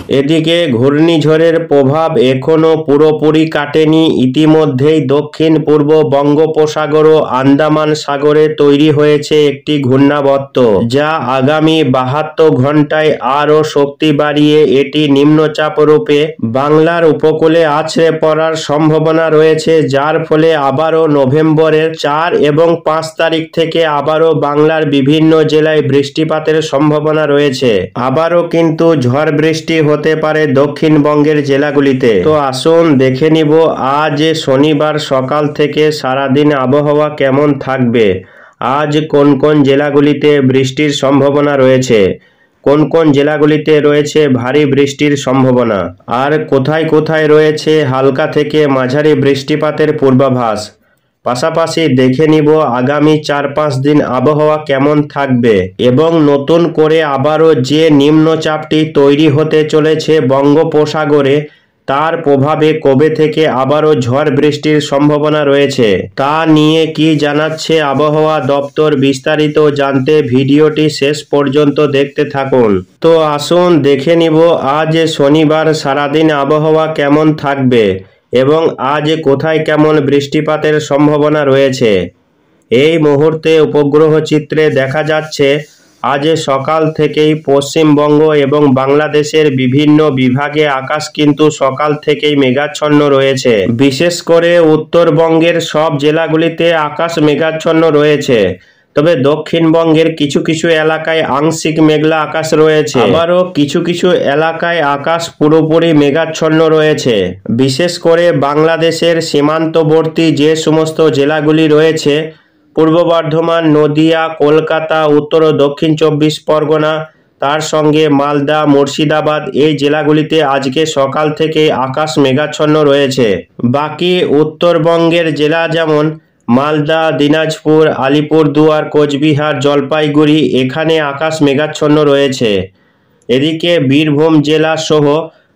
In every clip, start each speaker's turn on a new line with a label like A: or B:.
A: এদিকে ঘূর্ণিঝড়ের প্রভাব এখনো পুরোপুরি কাটেনি। ইতিমধ্যেই দক্ষিণ পূর্ব বঙ্গোপসাগর ও আন্দামান সাগরে তৈরি হয়েছে একটি ঘূর্ণাবর্ত, যা আগামী 72 ঘন্টায় আরও শক্তি বাড়িয়ে এটি নিম্নচাপ রূপে বাংলার উপকূলে আছড়ে পড়ার সম্ভাবনা রয়েছে, যার ফলে আবারও নভেম্বরের 4 এবং 5 তারিখ থেকে আবারও বাংলার বিভিন্ন জেলায় বৃষ্টিপাতের সম্ভাবনা রয়েছে। আবারও কিন্তু ঝড় বৃষ্টি হতে পারে দক্ষিণবঙ্গের জেলাগুলিতে। তো আসুন দেখে নিব আজ শনিবার সকাল থেকে সারাদিন আবহাওয়া কেমন থাকবে। আজ কোন কোন জেলাগুলিতে বৃষ্টির সম্ভাবনা রয়েছে, কোন কোন জেলাগুলিতে রয়েছে ভারী বৃষ্টির সম্ভাবনা, আর কোথায় কোথায় রয়েছে হালকা থেকে মাঝারি বৃষ্টিপাতের পূর্বাভাস। পাশাপাশি দেখে নিব আগামী 4-5 দিন আবহাওয়া কেমন থাকবে এবং নতুন করে আবারও যে নিম্নচাপটি তৈরি হতে চলেছে বঙ্গোপসাগরে, তার প্রভাবে কবে থেকে আবারও ঝড় বৃষ্টির সম্ভাবনা রয়েছে তা নিয়ে কি জানাচ্ছে আবহাওয়া দপ্তর। বিস্তারিত জানতে ভিডিওটি শেষ পর্যন্ত দেখতে থাকুন। তো আসুন দেখে নিব আজ শনিবার সারাদিন আবহাওয়া কেমন থাকবে এবং আজ কোথায় কেমন বৃষ্টিপাতের সম্ভাবনা রয়েছে। এই মুহূর্তে উপগ্রহ চিত্রে দেখা যাচ্ছে আজ সকাল থেকেই পশ্চিমবঙ্গ এবং বাংলাদেশের বিভিন্ন বিভাগে আকাশ কিন্তু সকাল থেকেই মেঘাচ্ছন্ন রয়েছে। বিশেষ করে উত্তরবঙ্গের সব জেলাগুলিতে আকাশ মেঘাচ্ছন্ন রয়েছে, তবে দক্ষিণবঙ্গের কিছু কিছু এলাকায় আংশিক মেঘলা আকাশ রয়েছে, আবারও কিছু কিছু এলাকায় আকাশ পুরোপুরি মেঘাচ্ছন্ন রয়েছে। বিশেষ করে বাংলাদেশের সীমান্তবর্তী যে সমস্ত জেলাগুলি রয়েছে, পূর্ব বর্ধমান, নদিয়া, কলকাতা, উত্তর ও দক্ষিণ 24 পরগনা, তার সঙ্গে মালদা, মুর্শিদাবাদ, এই জেলাগুলিতে আজকে সকাল থেকে আকাশ মেঘাচ্ছন্ন রয়েছে। বাকি উত্তরবঙ্গের জেলা যেমন মালদা, দিনাজপুর, আলিপুরদুয়ার, কোচবিহার, জলপাইগুড়ি, এখানে আকাশ মেঘাচ্ছন্ন রয়েছে। এদিকে বীরভূম জেলা সহ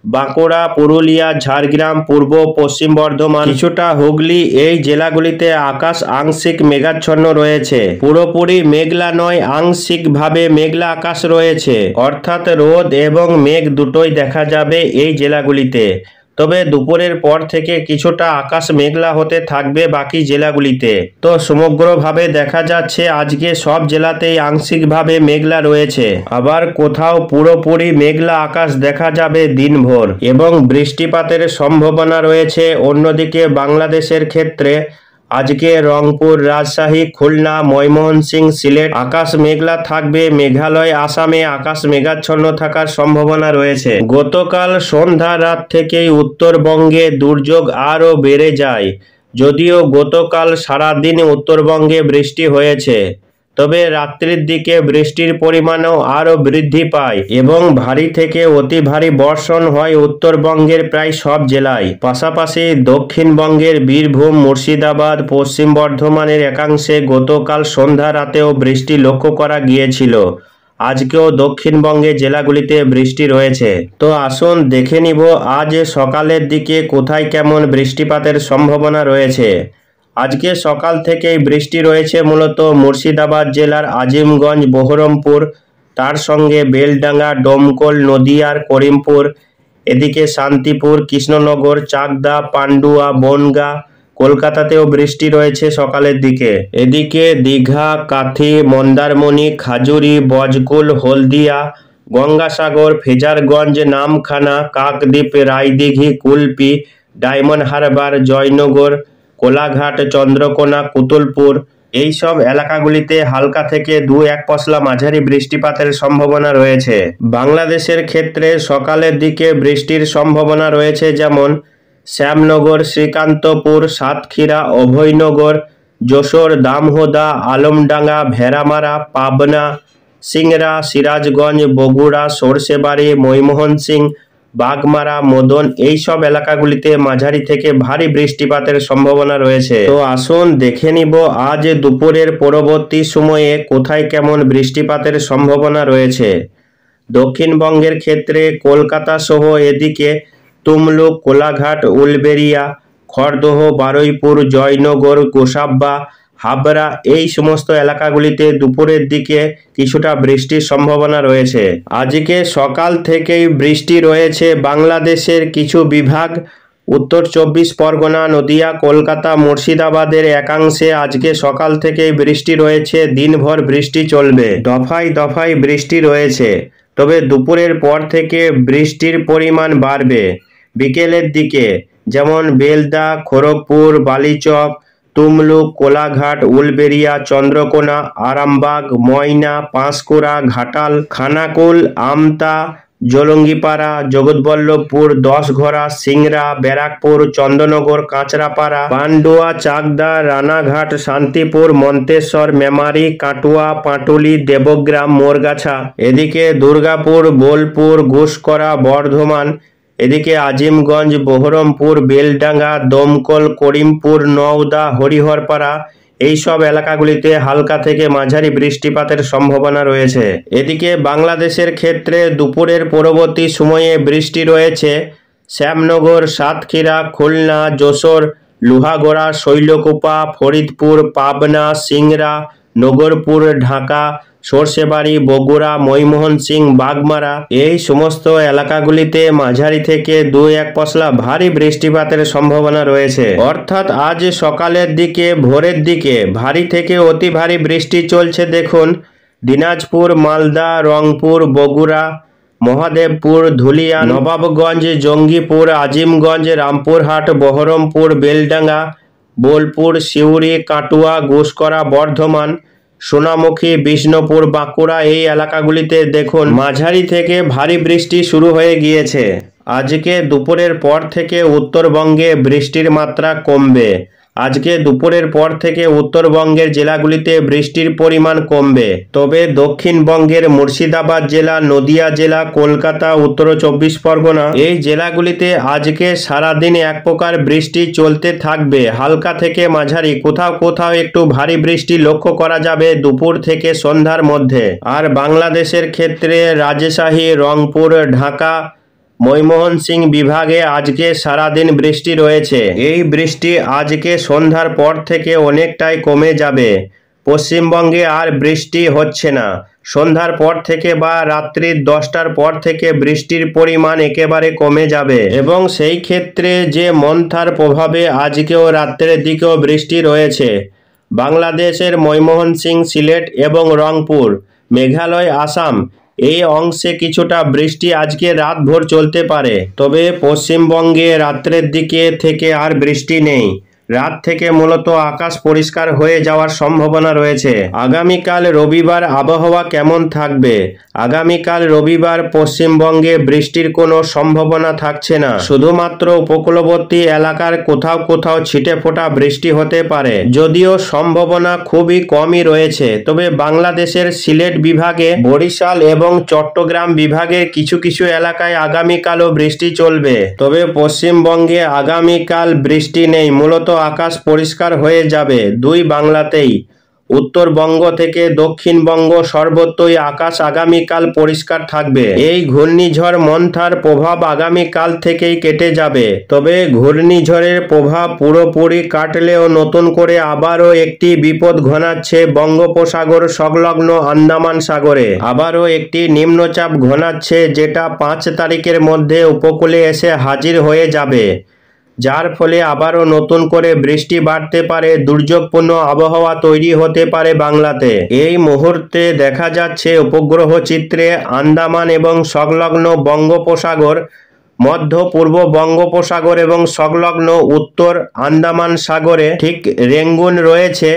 A: বাঁকুড়া, পুরুলিয়া, ঝাড়গ্রাম, পূর্ব পশ্চিম বর্ধমান, কিছুটা হুগলি, এই জেলাগুলিতে আকাশ আংশিক মেঘাচ্ছন্ন রয়েছে। পুরোপুরি মেঘলা নয়, আংশিকভাবে মেঘলা আকাশ রয়েছে, অর্থাৎ রোদ এবং মেঘ দুটোই দেখা যাবে এই জেলাগুলিতে। তবে দুপুরের পর থেকে কিছুটা আকাশ মেঘলা হতে থাকবে বাকি জেলাগুলিতে। তো সমগ্রভাবে দেখা যাচ্ছে আজকে সব জেলাতেই আংশিকভাবে মেঘলা রয়েছে, আবার কোথাও পুরোপুরি মেঘলা আকাশ দেখা যাবে দিনভর এবং বৃষ্টিপাতের সম্ভাবনা রয়েছে। অন্যদিকে বাংলাদেশের ক্ষেত্রে আজকে রংপুর, রাজশাহী, খুলনা, ময়মনসিংহ, সিলেট আকাশ মেঘলা থাকবে। মেঘালয়, আসামে আকাশ মেঘাচ্ছন্ন থাকার সম্ভাবনা রয়েছে। গতকাল সন্ধ্যা রাত থেকেই উত্তরবঙ্গে দুর্যোগ আরও বেড়ে যায়। যদিও গতকাল সারাদিন উত্তরবঙ্গে বৃষ্টি হয়েছে, তবে রাত্রির দিকে বৃষ্টির পরিমাণও আরও বৃদ্ধি পায় এবং ভারী থেকে অতি ভারী বর্ষণ হয় উত্তরবঙ্গের প্রায় সব জেলায়। পাশাপাশি দক্ষিণবঙ্গের বীরভূম, মুর্শিদাবাদ, পশ্চিম বর্ধমানের একাংশে গতকাল সন্ধ্যা রাতেও বৃষ্টি লক্ষ্য করা গিয়েছিল। আজকেও দক্ষিণবঙ্গের জেলাগুলিতে বৃষ্টি রয়েছে। তো আসুন দেখে নিব আজ সকালের দিকে কোথায় কেমন বৃষ্টিপাতের সম্ভাবনা রয়েছে। আজকে সকাল থেকেই বৃষ্টি রয়েছে মূলত মুর্শিদাবাদ জেলার আজিমগঞ্জ, বহরমপুর, তার সঙ্গে বেলডাঙ্গা, ডোমকল, নদিয়ার করিমপুর, এদিকে শান্তিপুর, কৃষ্ণনগর, চাকদা, পান্ডুয়া, বনগাঁ, কলকাতাতেও বৃষ্টি রয়েছে সকালের দিকে। এদিকে দীঘা, কাথি, মন্দারমণি, খাজুরি, বজকুল, হলদিয়া, গঙ্গাসাগর, ফেজারগঞ্জ, নামখানা, কাকদ্বীপ, রায়দিঘি, কুলপি, ডায়মন্ড হারবার, জয়নগর, কোলাঘাট, চন্দ্রকোনা, কুতুলপুর, এই সব এলাকাগুলিতে হালকা থেকে 2-1 পশলা মাঝারি বৃষ্টিপাতের সম্ভাবনা রয়েছে। বাংলাদেশের ক্ষেত্রে সকালের দিকে বৃষ্টির সম্ভাবনা রয়েছে যেমন শ্যামনগর, শ্রীকান্তপুর, সাতক্ষীরা, অভয়নগর, যশোর, দামোহদা, আলমডাঙ্গা, ভেড়ামারা, পাবনা, সিংড়া, সিরাজগঞ্জ, বগুড়া, সরষেবাড়ি, ময়মনসিংহ, বাগমারা, মদন, এই সব এলাকাগুলিতে মাঝারি থেকে ভারী বৃষ্টিপাতের সম্ভাবনা রয়েছে। তো আসুন দেখে নিব আজ দুপুরের পরবর্তী সময়ে কোথায় কেমন বৃষ্টিপাতের সম্ভাবনা রয়েছে। দক্ষিণবঙ্গের ক্ষেত্রে কলকাতা সহ এদিকে তুমলুক, কোলাঘাট, উলবেড়িয়া, খড়দহ, বারুইপুর, জয়নগর, গোসাবা, হাবড়া এই সমস্ত এলাকাগুলিতে দুপুরের দিকে কিছুটা বৃষ্টির সম্ভাবনা রয়েছে। আজকে সকাল থেকেই বৃষ্টি রয়েছে বাংলাদেশের কিছু বিভাগ, উত্তর 24 পরগনা, নদিয়া, কলকাতা, মুর্শিদাবাদের একাংশে আজকে সকাল থেকেই বৃষ্টি রয়েছে। দিনভর বৃষ্টি চলবে, দফায় দফায় বৃষ্টি রয়েছে। তবে দুপুরের পর থেকে বৃষ্টির পরিমাণ বাড়বে বিকেলের দিকে, যেমন বেলদা, খড়গপুর, বালিচক, তুমলুক, কোলাঘাট, উলবেড়িয়া, চন্দ্রকোনা, আরামবাগ, ময়না, পাঁশকুড়া, ঘাটাল, খানাকুল, আমতা, জলঙ্গিপাড়া, জগৎবল্লভপুর, দশঘরা, সিংড়া, ব্যারাকপুর, চন্দননগর, কাঁচরাপাড়া, পান্ডুয়া, চাকদা, রানাঘাট, শান্তিপুর, মন্তেশ্বর, মেমারি, কাটুয়া, পাটুলি, দেবগ্রাম, মোরগাছা, এদিকে দুর্গাপুর, বোলপুর, ঘুষকরা, বর্ধমান, এদিকে আজিমগঞ্জ, বহরমপুর, বেলডাঙ্গা, দমকল, করিমপুর, নওদা, হরিহরপাড়া এইসব এলাকাগুলিতে হালকা থেকে মাঝারি বৃষ্টিপাতের সম্ভাবনা রয়েছে। এদিকে বাংলাদেশের ক্ষেত্রে দুপুরের পরবর্তী সময়ে বৃষ্টি রয়েছে শ্যামনগর, সাতক্ষীরা, খুলনা, যশোর, লোহাগড়া, শৈলকুপা, ফরিদপুর, পাবনা, সিংড়া, নগরপুর, ঢাকা, সরষেবাড়ি, বগুড়া, ময়মোহন সিং, বাগমারা এই সমস্ত এলাকাগুলিতে মাঝারি থেকে 2-1 পশলা ভারী বৃষ্টিপাতের সম্ভাবনা রয়েছে। অর্থাৎ আজ সকালের দিকে, ভোরের দিকে ভারী থেকে অতি ভারী বৃষ্টি চলছে। দেখুন, দিনাজপুর, মালদা, রংপুর, বগুড়া, মহাদেবপুর, ধুলিয়ান, নবাবগঞ্জ, জঙ্গিপুর, আজিমগঞ্জ, রামপুরহাট, বহরমপুর, বেলডাঙ্গা, বোলপুর, সিউড়ি, কাটুয়া, ঘুষকরা, বর্ধমান, সোনামুখী, বিষ্ণুপুর, বাঁকুড়া এই এলাকাগুলিতে দেখুন মাঝারি থেকে ভারী বৃষ্টি শুরু হয়ে গিয়েছে। আজকে দুপুরের পর থেকে উত্তরবঙ্গে বৃষ্টির মাত্রা কমবে। আজকে দুপুরের পর থেকে উত্তরবঙ্গের জেলাগুলিতে বৃষ্টির পরিমাণ কমবে। তবে দক্ষিণবঙ্গের মুর্শিদাবাদ জেলা, নদিয়া জেলা, কলকাতা, উত্তর 24 পরগনা এই জেলাগুলিতে আজকে সারাদিন এক প্রকার বৃষ্টি চলতে থাকবে। হালকা থেকে মাঝারি, কোথাও কোথাও একটু ভারী বৃষ্টি লক্ষ্য করা যাবে দুপুর থেকে সন্ধ্যার মধ্যে। আর বাংলাদেশের ক্ষেত্রে রাজশাহী, রংপুর, ঢাকা, ময়মোহন সিং বিভাগে আজকে সারাদিন বৃষ্টি রয়েছে। এই বৃষ্টি আজকে সন্ধ্যার পর থেকে অনেকটাই কমে যাবে। পশ্চিমবঙ্গে আর বৃষ্টি হচ্ছে না। সন্ধ্যার পর থেকে বা রাত্রি 10টার পর থেকে বৃষ্টির পরিমাণ একেবারে কমে যাবে এবং সেই ক্ষেত্রে যে মন্থার প্রভাবে আজকেও রাত্রের দিকেও বৃষ্টি রয়েছে। বাংলাদেশের ময়মোহন সিং, সিলেট এবং রংপুর, মেঘালয়, আসাম এই অংশে কিছুটা বৃষ্টি আজকে রাতভর চলতে পারে। তবে পশ্চিমবঙ্গে রাত্রের দিকে থেকে আর বৃষ্টি নেই। রাত থেকে মূলত আকাশ পরিষ্কার হয়ে যাওয়ার সম্ভাবনা রয়েছে। আগামীকাল রবিবার আবহাওয়া কেমন থাকবে? আগামীকাল রবিবার পশ্চিমবঙ্গে বৃষ্টির কোনো সম্ভাবনা থাকছে না। শুধুমাত্র উপকূলবর্তী এলাকার কোথাও কোথাও ছিটে ফোটা বৃষ্টি হতে পারে, যদিও সম্ভাবনা খুবই কমই রয়েছে। তবে বাংলাদেশের সিলেট বিভাগে, বরিশাল এবং চট্টগ্রাম বিভাগের কিছু কিছু এলাকায় আগামীকালও বৃষ্টি চলবে। তবে পশ্চিমবঙ্গে আগামীকাল বৃষ্টি নেই, মূলত আকাশ পরিষ্কার হয়ে যাবে দুই বাংলাতেই। উত্তরবঙ্গ থেকে দক্ষিণবঙ্গ সর্বত্রই আকাশ আগামীকাল পরিষ্কার থাকবে। এই ঘূর্ণিঝড় মন্থার প্রভাব আগামীকাল থেকেই কেটে যাবে। তবে ঘূর্ণিঝড়ের প্রভাব পুরোপুরি কাটলেও নতুন করে আবারও একটি বিপদ ঘনাচ্ছে বঙ্গোপসাগর সংলগ্ন আন্দামান সাগরে। আবারও একটি নিম্নচাপ ঘনাচ্ছে, যেটা 5 তারিখের মধ্যে উপকূলে এসে হাজির হয়ে যাবে, যার ফলে আবারও নতুন করে বৃষ্টি বাড়তে পারে, দুর্যোগপূর্ণ আবহাওয়া তৈরি হতে পারে বাংলাতে। এই মুহূর্তে দেখা যাচ্ছে উপগ্রহ চিত্রে আন্দামান এবং সংলগ্ন বঙ্গোপসাগর, মধ্য পূর্ব বঙ্গোপসাগর এবং সংলগ্ন উত্তর আন্দামান সাগরে ঠিক রেঙ্গুন রয়েছে।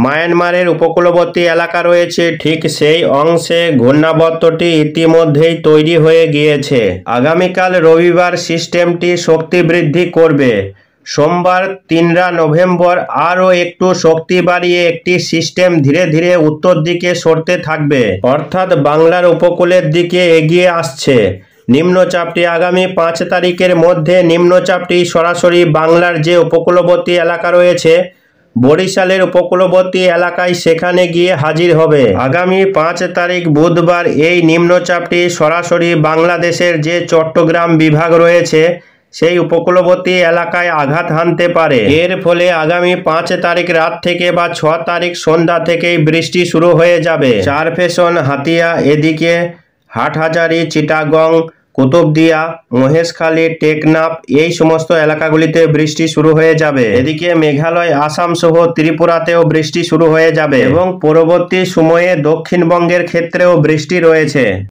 A: মায়ানমারের উপকূলবর্তী এলাকা রয়েছে, ঠিক সেই অংশে ঘূর্ণাবর্তটি ইতিমধ্যেই তৈরি হয়ে গিয়েছে। আগামীকাল রবিবার সিস্টেমটি শক্তি বৃদ্ধি করবে। সোমবার 3 নভেম্বর আরও একটু শক্তি বাড়িয়ে একটি সিস্টেম ধীরে ধীরে উত্তর দিকে সরতে থাকবে, অর্থাৎ বাংলার উপকূলের দিকে এগিয়ে আসছে। নিম্নচাপটি আগামী 5 তারিখের মধ্যে নিম্নচাপটি সরাসরি বাংলার যে উপকূলবর্তী এলাকা রয়েছে, বরিশালের উপকূলবর্তী এলাকায়, সেখানে গিয়ে হাজির হবে। আগামী 5 তারিখ বুধবার এই নিম্নচাপটি সরাসরি বাংলাদেশের যে চট্টগ্রাম বিভাগ রয়েছে সেই উপকূলবর্তী এলাকায় আঘাত হানতে পারে। এর ফলে আগামী 5 তারিখ রাত থেকে বা 6 তারিখ সন্ধ্যা থেকেই বৃষ্টি শুরু হয়ে যাবে। চারফেশন, হাতিয়া, এদিকে হাটহাজারী, চিটাগং, কুতুবদিয়া, মহেশখালী, টেকনাফ এই সমস্ত এলাকাগুলিতে বৃষ্টি শুরু হয়ে যাবে। এদিকে মেঘালয়, আসাম সহ ত্রিপুরাতেও বৃষ্টি শুরু হয়ে যাবে এবং পরবর্তী সময়ে দক্ষিণবঙ্গের ক্ষেত্রেও বৃষ্টি রয়েছে।